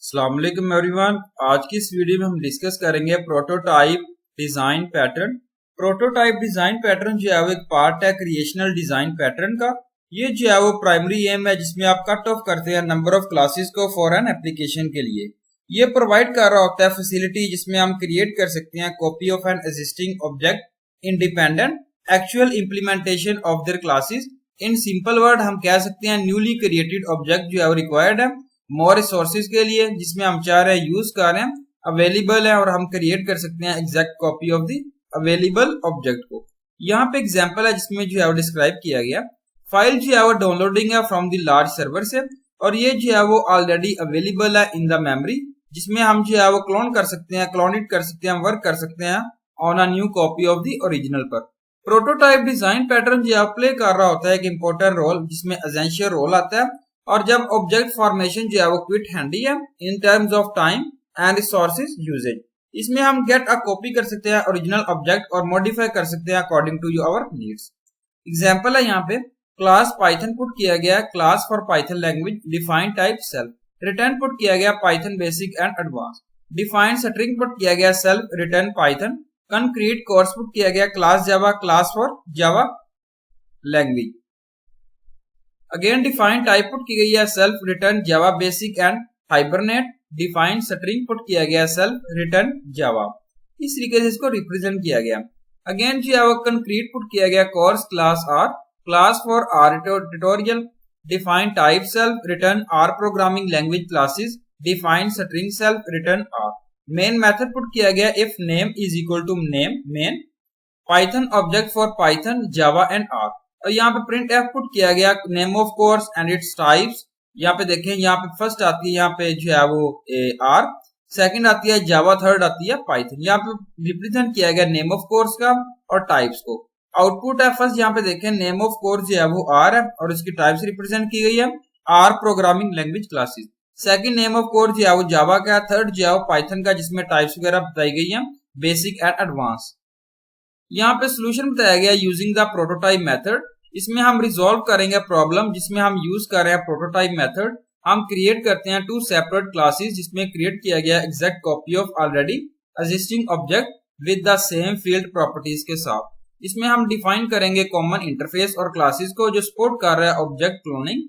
अस्सलाम वालेकुम एवरीवन। आज की इस वीडियो में हम डिस्कस करेंगे prototype design pattern. Prototype design pattern जो है वो एक पार्ट है क्रिएशनल डिजाइन पैटर्न का। ये जो है वो प्राइमरी एम है जिसमें आप कट ऑफ करते हैं नंबर ऑफ क्लासेस को फॉर एन एप्लीकेशन के लिए। ये प्रोवाइड कर रहा होता है फैसिलिटी जिसमें हम क्रिएट कर सकते हैं copy of an existing object independent actual implementation of their classes. In simple word हम कह सकते हैं न्यूली क्रिएटेड ऑब्जेक्ट जो है वो रिक्वायर्ड है मोर रिसोर्सेज के लिए जिसमें हम चाह रहे हैं यूज कर रहे हैं अवेलेबल है और हम क्रिएट कर सकते हैं exact copy of the available object को। यहाँ पे एग्जांपल है जिसमें जो है वो डिस्क्राइब किया गया फाइल जो है वो डाउनलोडिंग है फ्रॉम द लार्ज सर्वर से और ये जो है वो ऑलरेडी अवेलेबल है इन द मेमोरी जिसमें हम जो है वो क्लोन कर सकते हैं क्लोनिट कर सकते हैं वर्क कर सकते हैं on a new copy of the original पर। प्रोटोटाइप डिजाइन पैटर्न जो है प्ले कर रहा होता है एक इंपॉर्टेंट रोल जिसमें एसेंशियल रोल आता है और जब ऑब्जेक्ट फॉर्मेशन जो है वो क्विक हैंडी है in terms of time and resources usages. इसमें हम गेट अ कॉपी कर सकते हैं ओरिजिनल ऑब्जेक्ट और मॉडिफाई कर सकते हैं according to our needs. Example है यहाँ पे क्लास पाइथन पुट किया गया class for Python language define type self return put किया गया Python basic and advance define string put किया गया self return Python concrete course put किया गया class for Java language. Again define type put की गई है self return Java basic and Hibernate define string put किया गया सेल्फ रिटर्न जावा। इस तरीके से इसको रिप्रेजेंट किया गया। अगेन जो है वो कंक्रीट पुट किया गया course class for R tutorial define type self return R programming language classes define string self return R. Main method put किया गया if name is equal to name main Python object for Python Java and R. और यहाँ पे print f put किया गया name of course and its types. यहाँ पे देखें यहाँ पे फर्स्ट आती है यहाँ पे जो है वो आर सेकंड आती है जावा थर्ड आती है पाइथन। यहाँ पे रिप्रेजेंट किया गया नेम ऑफ कोर्स का और टाइप्स को। आउटपुट है फर्स्ट यहाँ पे देखें नेम ऑफ कोर्स जो है वो आर है और इसकी टाइप्स रिप्रेजेंट की गई है are programming language classes. Second name of course जो है वो जावा का थर्ड जो है वो पाइथन का जिसमें टाइप्स वगैरह बताई गई है बेसिक एंड एडवांस। यहाँ पे सोल्यूशन बताया गया यूजिंग द प्रोटोटाइप मेथड। इसमें हम रिजॉल्व करेंगे प्रॉब्लम जिसमें हम यूज कर रहे हैं प्रोटोटाइप मेथड। हम क्रिएट करते हैं टू सेपरेट क्लासेस जिसमें क्रिएट किया गया exact copy of already existing object with the same field properties के साथ। इसमें हम डिफाइन करेंगे कॉमन इंटरफेस और क्लासेस को जो सपोर्ट कर रहा है ऑब्जेक्ट क्लोनिंग।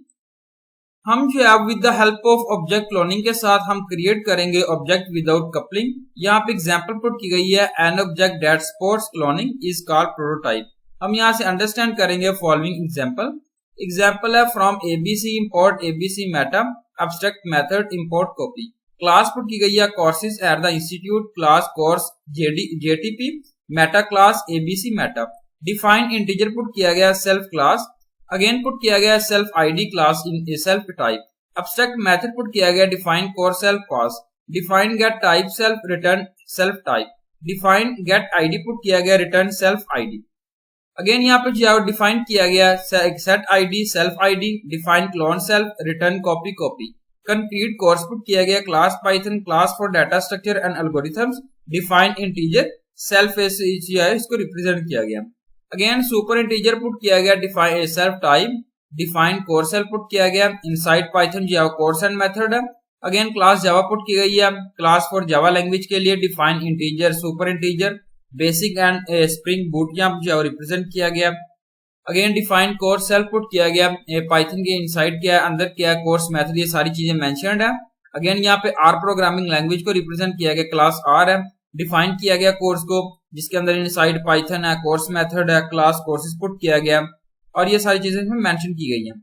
हम जो है with the help of object cloning के साथ हम क्रिएट करेंगे ऑब्जेक्ट विदाउट कपलिंग। यहाँ पे एग्जांपल पुट की गई है an object that supports cloning is called prototype. हम यहाँ से अंडरस्टैंड करेंगे फॉलोइंग एग्जांपल है from ABC import ABC Meta abstract method import copy. Class put की गई है courses at the institute class course JTP Meta class ABC Meta define integer put किया गया सेल्फ क्लास अगेन पुट किया गया self ID class in A self type. Abstract method put किया गया define course self pass define get type self return self type define get ID put किया गया return self ID. Again यहाँ पे जो है डिफाइन किया गया set ID self ID define clone self return copy copy. Concrete course put किया गया class Python class for data structure and algorithms define integer self इसको रिप्रेजेंट किया गया। अगेन सुपर इंटीजर पुट किया गया define self type define course self put किया गया inside Python जो है कोर्स एंड मेथड है। अगेन क्लास जावा पुट की गई है क्लास फॉर जावा लैंग्वेज के लिए define integer super integer basic and spring boot यहाँ जो है रिप्रेजेंट किया गया। Again define course self put किया गया पाइथन के इनसाइड क्या है अंदर क्या है कोर्स मेथड ये सारी चीजें मेंशन्ड है। अगेन यहाँ पे आर प्रोग्रामिंग लैंग्वेज को रिप्रेजेंट किया गया क्लास आर है डिफाइन किया गया कोर्स को जिसके अंदर इनसाइड पाइथन है कोर्स मेथड है क्लास कोर्सेज पुट किया गया और ये सारी चीजें इसमें मेंशन की गई हैं।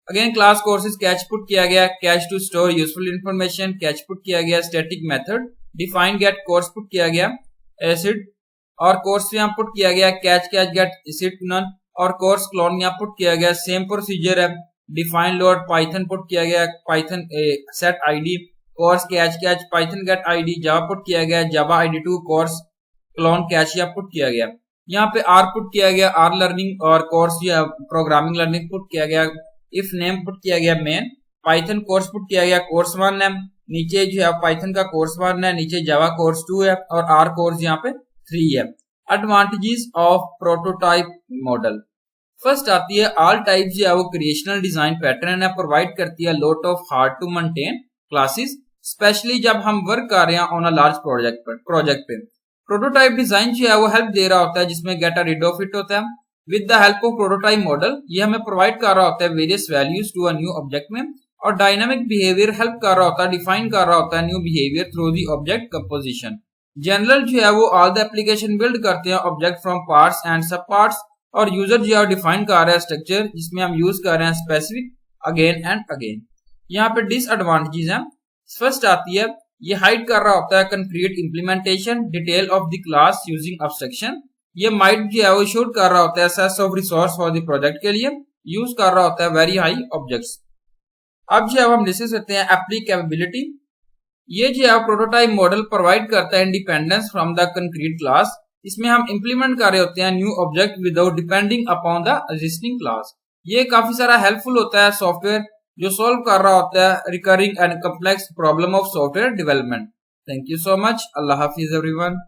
Again class courses cache put किया गया cache to store useful information cache put किया गया static method define get course put किया गया एसिड और कोर्स यहाँ पुट किया गया कैच गेट एसिड नन और कोर्स क्लोन यहाँ पुट किया गया सेम प्रोसीजर है डिफाइन लोड पाइथन पुट किया गया Python set ID course cache Python get ID Java put किया गया Java ID to course clone catch या पुट किया गया। यहाँ पे आर पुट किया गया आर लर्निंग और कोर्स या प्रोग्रामिंग लर्निंग पुट किया गया। इफ नेम पुट किया गया मेन पाइथन कोर्स पुट किया गया कोर्स 1 है नीचे जो है पाइथन का कोर्स 1 है नीचे जावा कोर्स 2 है और आर कोर्स यहाँ पे 3 है। Advantages of prototype model first आती है ऑल टाइप जो है वो क्रिएशनल डिजाइन पैटर्न है प्रोवाइड करती है lot of hard to maintain classes specially जब हम वर्क कर रहे हैं ऑन अ लार्ज प्रोजेक्ट पे। प्रोटोटाइप डिजाइन जो है वो हेल्प दे रहा होता है, जिसमें get a read of it होता है। With the help of prototype model ये हमें प्रोवाइड कर रहा होता है various values to a new object में, और डायनामिक बिहेवियर हेल्प कर रहा होता है, डिफाइन कर रहा होता है new behaviour through the object composition. General जो है वो ऑल द एप्लीकेशन बिल्ड करते हैं ऑब्जेक्ट फ्रॉम पार्ट्स एंड सब पार्ट्स, और यूजर जो है डिफाइन कर रहा है स्ट्रक्चर जिसमें हम यूज कर रहे हैं स्पेसिफिक अगेन एंड अगेन। यहाँ पे डिसएडवांटेजेस हैं। फर्स्ट आती है ये हाइड कर रहा होता है concrete implementation detail of the class using abstraction. ये माइट जो है वो शूट कर रहा होता है cess of resource for the project के लिए यूज कर रहा होता है वेरी हाई ऑब्जेक्ट्स। अब जो है हम डिस्कस करते हैं एप्लीकेबिलिटी। ये जो है प्रोटोटाइप मॉडल प्रोवाइड करता है independence from the concrete class. इसमें हम इंप्लीमेंट कर रहे होते हैं new object without depending upon the existing class. ये काफी सारा हेल्पफुल होता है सॉफ्टवेयर जो सॉल्व कर रहा होता है recurring and complex problem of software development. Thank you so much. Allah Hafiz everyone.